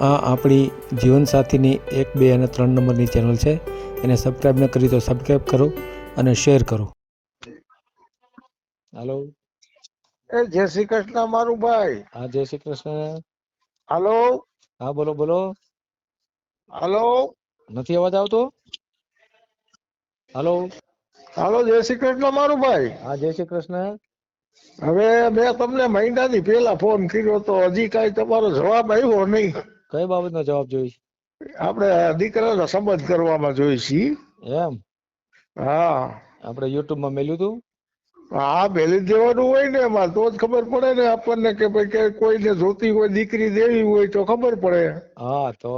આ આપણી જીવનસાથીની 1, 2 અને 3 નંબરની ચેનલ છે. એને સબસ્ક્રાઈબ ન કરી તો સબસ્ક્રાઈબ કરો અને શેર કરો. હાલો, જય શ્રી કૃષ્ણ મારું ભાઈ. હા જય શ્રી કૃષ્ણ. હાલો હા બોલો બોલો. હાલો નથી અવાજ આવતો? હાલો, હાલો જય શ્રી કૃષ્ણ મારું ભાઈ. હા જય શ્રી કૃષ્ણ. હવે મેં તમને મહિનાથી પેલા ફોન કર્યો તો હજી કઈ તમારો જવાબ આવ્યો નહીં. કઈ બાબતનો જવાબ જોઈશ? આપણે દીકરાનો સંબંધ કરવામાં જોઈએ છીએ. એમ? હા આપણે યુટ્યુબમાં મેલ્યું હતું. હા મેલી દેવાનું હોય ને એમાં, તો જ ખબર પડે ને આપણને કે ભાઈ કે કોઈને જોતી હોય દીકરી દેવી હોય તો ખબર પડે. હા તો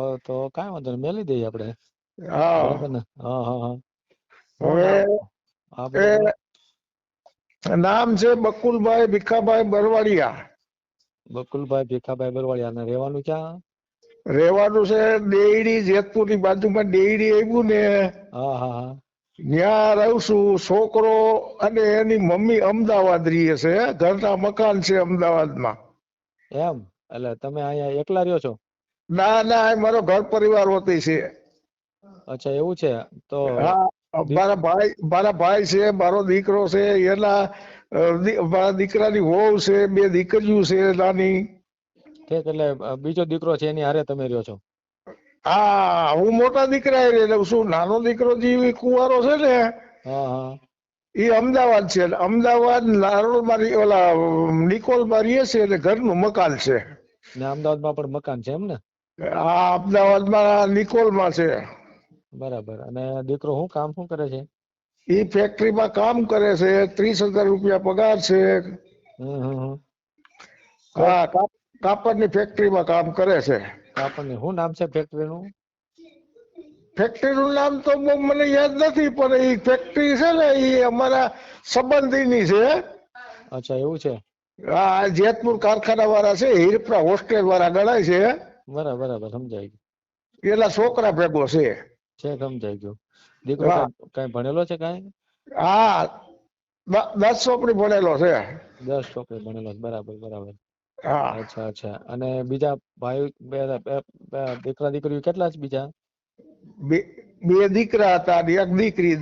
કાંઈ વાંધો નહીં, મેલી દઈએ આપણે. હા બરાબર ને? હા હા હા. હું હવે નામ? હા બોલો બોલો. નામ છે બકુલભાઈ ભીખાભાઈ બરવાડિયા. બકુલભાઈ ભીખાભાઈ બરવાડિયા. અને રહેવાનું ક્યાં? રહેવાનું છે દેયડી, જેતપુરની બાજુમાં દેયડી આવ્યું ને હા હા હા. ત્યાં રહું છું. છોકરો અને એની મમ્મી અમદાવાદ રહીએ છે. ઘરના મકાન છે અમદાવાદમાં. એમ? એટલે તમે અહીંયા એકલા રહ્યો છો? ના ના આ મારો ઘર પરિવાર વતી છે. અચ્છા એવું છે. તો હા મારા ભાઈ છે, મારો દીકરો છે, એના મારા દીકરાની વહુ છે, 2 દીકરીઓ છે નાની. ઠીક, એટલે બીજો દીકરો છે એની હારે તમે રહ્યો છો? હા હું મોટા દીકરા એ રહું છું. નાનો દીકરો જે કુંવારો છે ને હા હા. એ અમદાવાદ છે. અમદાવાદ નારોલમાં ઓલા નિકોલમાં રહીએ છે એટલે ઘરનું મકાન છે. ને અમદાવાદમાં પણ મકાન છે એમ ને? હા અમદાવાદમાં નિકોલમાં છે. બરાબર. અને દીકરો કામ શું કરે છે? એ ફેક્ટરીમાં કામ કરે છે. 30,000 રૂપિયા પગાર છે. હમ હમ હમ. હા કાપડની ફેક્ટરીમાં કામ કરે છે. કાપડની. શું નામ છે ફેક્ટરીનું? ફેક્ટરીનું નામ તો બહુ મને યાદ નથી, પણ એ ફેક્ટરી છે ને એ અમારા સંબંધીની છે. અચ્છા એવું છે. આ જેતપુર કારખાના વાળા છે, હિરપરા હોસ્ટેલ વાળા ગણાય છે. બરાબર બરાબર, સમજાઈ ગયું. પેલા છોકરા ભેગો છે. સમજાઈ ગયું. દીકરો હા કઈ ભણેલો છે કાંઈ? હા 10 ચોપડી ભણેલો છે. 10 ચોપડી ભણેલો છે. બરાબર બરાબર. હા અચ્છા અચ્છા. અને બીજા ભાઈ દીકરા દીકરીઓ કેટલા છે બીજા? બે દીકરા હતા અને 1 દીકરી.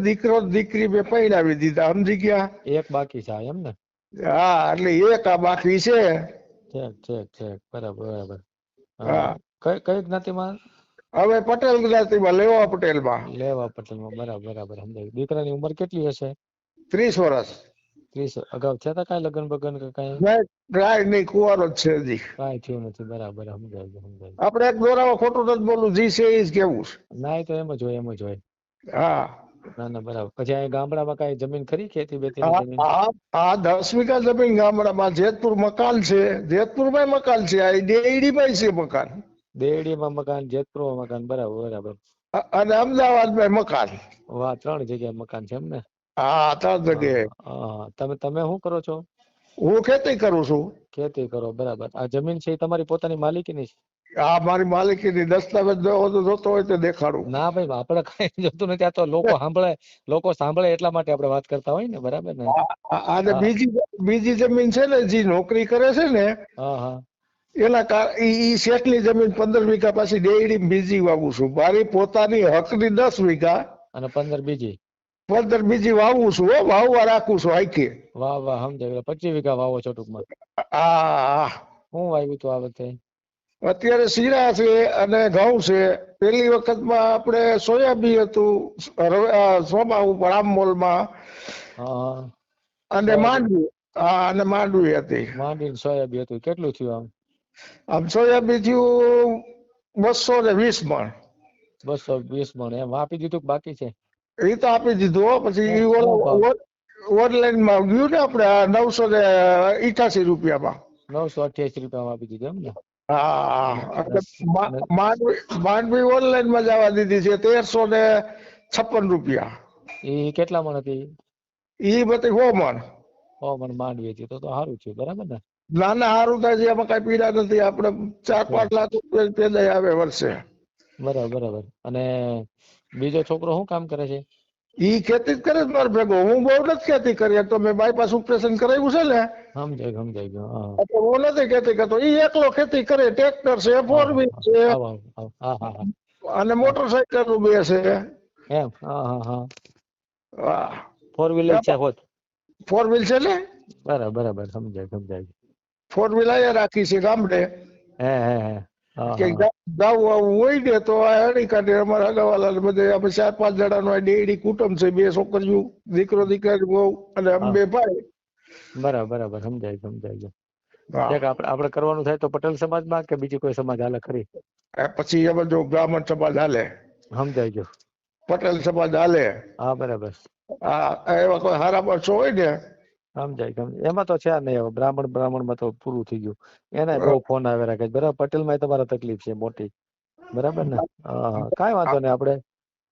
દીકરો દીકરી બે પરણાવી દીધા, સમજી ગયા? એક બાકી છે એમ ને? હા એટલે 1 આ બાકી છે. ઠીક ઠીક ઠીક. બરાબર બરાબર. હા કઈ જ્ઞાતિમાં? હવે પટેલ જ્ઞાતિમાં, લેવા પટેલમાં. લેવા પટેલમાં. બરાબર બરાબર, સમજાય. દીકરાની ઉંમર કેટલી હશે? 30 વર્ષ. 30. અગાઉ થયા હતા કાંઈ લગ્ન બગન કે કાંઈ? કાંઈ નહીં, કુંવારો જ છે હજી. કાંઈ થયું નથી. બરાબર, સમજાય ગયું સમજાય ગયું. આપણે એક દોરામાં ખોટું નથી બોલવું, જી છે એ જ કેવું છે. ના એ તો એમ જ હોય એમ જ હોય. હા ના ના બરાબર. પછી અહીં ગામડામાં કાંઈ જમીન ખરી, ખેતી બેતીની હા જમીન? હા હા 10 વીઘા જમીન ગામડામાં. જેતપુર મકાન છે, જેતપુરમાં મકાન છે, આ દેયડીમાં છે મકાન. દેવડીમાં મકાન, જેતપુરમાં મકાન. બરાબર બરાબર. અને અમદાવાદમાં મકાન. વાહ, 3 જગ્યાએ મકાન છે એમ ને? હા 3 જગ્યાએ. હા. તમે શું કરો છો? હું ખેતી કરું છું. ખેતી કરો. બરાબર. આ જમીન છે એ તમારી પોતાની માલિકીની છે? આ મારી માલિકીની. દસ્તાવેજ જોતો હોય તો દેખાડું. ના ભાઈ, આપણે કઈ જોતું નથી. આ તો લોકો સાંભળે એટલા માટે આપણે વાત કરતા હોય ને. બરાબર ને? અને હા બીજી જમીન છે ને, જે નોકરી કરે છે ને હા હા. એના ઈ શેઠની જમીન 15 વીઘા પાછી દેયડી બીજી વાવું છું. મારી પોતાની હકની 10 વીઘા અને 15 બીજી? 15 બીજી વાવું છું. વાવવા રાખું છું આખી. વાહ વાહ, સમજાય. 25 વીઘા વાવો છો ટૂંકમાં? હા શું વાવ્યું હતું આ વખતે? અત્યારે શીરા છે અને ઘઉં છે. પેલી વખતમાં આપણે સોયાબીન હતું સોમા ઉપર આમોલમાં, હા. અને સોયાબીન. માંડવી. હા અને માંડવી હતી. માંડીને સોયાબીન હતું. કેટલું થયું આમ? આમ સોયાબીન થયું 220 મણ. 220 મણ. એમ આપી દીધું કે બાકી છે? એ તો આપી દીધું હો. પછી હું ભાવ? ઓનલાઈન માં ગયું ને આપણે 988 રૂપિયામાં. 988 રૂપિયામાં આપી દીધું એમ ને? હા અને માંડવી ઓનલાઈન માં જવા દીધી છે 1356 રૂપિયા. એ કેટલા મણ હતી? ઈ બધી 100 મણ. 100 મણ માંડવી હતી. તો સારું થયું. બરાબર ને? નાના હારું થાય છે, એમાં કઈ પીડા નથી. આપણે 4-5 લાખ રૂપિયા પેદાય આવે વર્ષે. બરાબર બરાબર. અને બીજો છોકરો શું કામ કરે છે? ઈ ખેતી જ કરે છે મારે ભેગો, હું બહુ નથી ખેતી કરી. તો મેં બાયપાસ ઓપરેશન કરાવ્યું છે ને, સમજાઈ ગયો. હા એટલે હું નથી ખેતી કરતો. ઈ એકલો ખેતી કરે. ટ્રેક્ટર છે, ફોર વ્હીલ છે આવ આવ આવ. હા હા હા અને મોટરસાયકલ બે છે. એમ. હા. હા, 4 વ્હીલર છે હોત. ફોર વ્હીલ છે ને, બરાબર સમજાય. ફોર વ્હીલ અહીંયા રાખી છે ગામડે. હે. કે ગાવું આવું હોય ને તો આ હણી કાઢે. અમારા અગાવાલા ને બધે આપણે 4-5 જણાનો આ ડેડી કુટુંબ છે. 2 છોકરીઓ, દીકરો દીકરી બહુ, અને અમે 2 ભાઈ. બરાબર સમજાય ગયો. હા. આપણે કરવાનું થાય તો પટેલ સમાજમાં કે બીજી કોઈ સમાજ હાલે ખરી? પછી એમાં જો બ્રાહ્મણ સમાજ હાલે, સમજાઈ ગયો. પટેલ સમાજ હાલે. હા બરાબર હા, એવા કોઈ હારા માણસો હોય ને. સમજાય. એમાં તો છે નહીં. હવે બ્રાહ્મણમાં તો પૂરું થઈ ગયું. એને બહુ ફોન આવે રાખે. બરાબર, પટેલમાં તમારે તકલીફ છે મોટી. બરાબર ને? હા, કાંઈ વાંધો નહીં. આપણે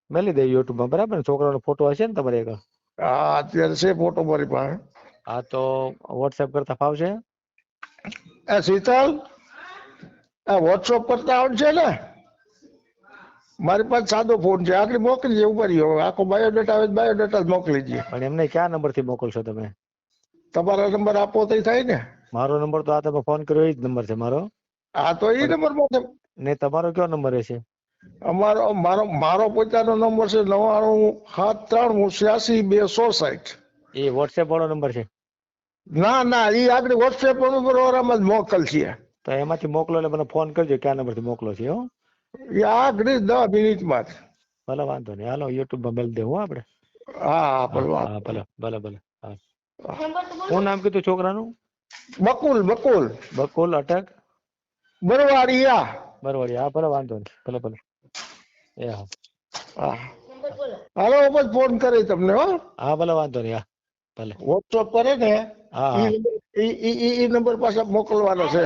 મેલી દઈએ યુટ્યુબમાં. બરાબર ને? છોકરાનો ફોટો હશે ને તમારે આગળ? હા, અત્યારે છે ફોટો મારી પાસે. હા, તો વોટ્સએપ કરતા ફાવશે? શીતલ, વોટ્સઅપ કરતા આવડશે ને? મારી પાસે સાદો ફોન છે, આગળ મોકલી દે. ઉપર આખો બાયોડેટા આવે, બાયોડેટા જ મોકલી દે. પણ એમને ક્યાં નંબર થી મોકલશો તમે? તમારા નંબર આપો તો થાય ને. મારો નંબર તો આ તમે ફોન કર્યો એ જ નંબર છે મારો. હા, તો એ નંબર માં ને તમારો કયો નંબર હશે? મારો પોતાનો નંબર છે 9973862260. એ વોટ્સએપ વાળો નંબર છે? ના, એ આગળ વોટ્સએપ નંબર વાળામાં જ મોકલ છે. તો એમાંથી મોકલો એટલે મને ફોન કરજો ક્યાં નંબર થી મોકલો છે. હો, એ આગળ 10 મિનિટમાં જ. ભલે, વાંધો નહીં. હાલો, યુટ્યુબ માં મેલ દેવું આપણે. હા, ભલે. હા, શું નામ કીધું છોકરાનું? બકુલ અટક બરવાડિયા. હા, ભલે, વાંધો નહીં. ભલે. એ હા. હાલો, ફોન કરી તમને. હો, હા, ભલે, વાંધો નહીં. હા, ભલે. વોટ્સઅપ કરે ને, હા. ઈ નંબર પાસે મોકલવાનો છે.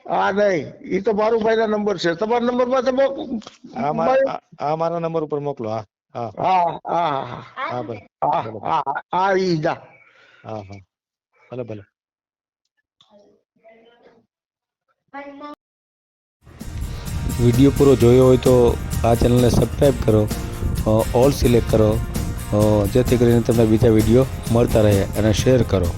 હા, નહીં, ઈ તો મારું ભાઈ ના નંબર છે. તમારા નંબર પાસે મારા નંબર ઉપર મોકલો. હા. ભલે. ઈ જા. હા. ભલે. વિડીયો પૂરો જોયો હોય તો આ ચેનલને સબસ્ક્રાઈબ કરો, ઓલ સિલેક્ટ કરો, જેથી કરીને તમને બીજા વિડીયો મળતા રહે, અને શેર કરો.